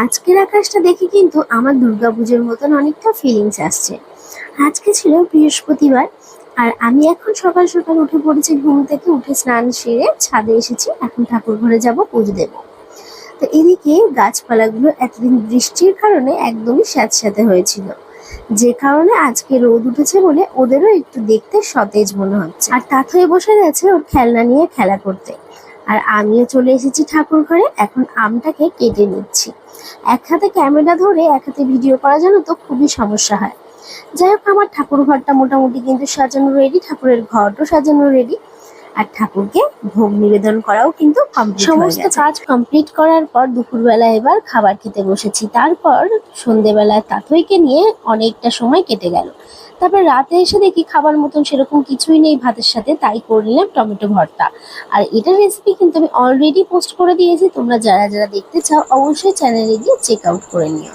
আজকের আকাশটা দেখে কিন্তু আমার দুর্গাপুজোর মতন অনেকটা ফিলিংস আসছে। আজকে ছিল বৃহস্পতিবার, আর আমি এখন সকাল সকাল উঠে পড়েছি, ঘুম থেকে উঠে স্নান সেরে ছাদে এসেছি। এখন ঠাকুর ঘরে যাব, পুজো দেবো। তো এদিকে গাছপালাগুলো এতদিন বৃষ্টির কারণে একদমই স্যাঁতস্যাঁতে হয়েছিল, যে কারণে আজকে রোদ উঠেছে বলে ওদেরও একটু দেখতে সতেজ মনে হচ্ছে। আর তাথই বসে গেছে ওর খেলনা নিয়ে খেলা করতে। আর আমিও চলে এসেছি ঠাকুর ঘরে, এখন আমটাকে কেটে নিচ্ছি। এক হাতে ক্যামেরা ধরে এক হাতে ভিডিও করা জানো তো খুবই সমস্যা হয়। যাই হোক, আমার ঠাকুর ঘরটা মোটামুটি কিন্তু সাজানো রেডি, ঠাকুরের ঘরটাও সাজানো রেডি, আর ঠাকুরকে ভোগ নিবেদন করাও কিন্তু কমপ্লিট। সমস্ত কাজ কমপ্লিট করার পর দুপুরবেলা এবার খাবার খেতে বসেছি। তারপর সন্ধেবেলায় তাথইকে নিয়ে অনেকটা সময় কেটে গেল। তারপর রাতে এসে দেখি খাবার মতন সেরকম কিছুই নেই ভাতের সাথে, তাই করে নিলাম টমেটো ভর্তা। আর এটার রেসিপি কিন্তু আমি অলরেডি পোস্ট করে দিয়েছি, তোমরা যারা যারা দেখতে চাও অবশ্যই চ্যানেলে গিয়ে চেক আউট করে নিও।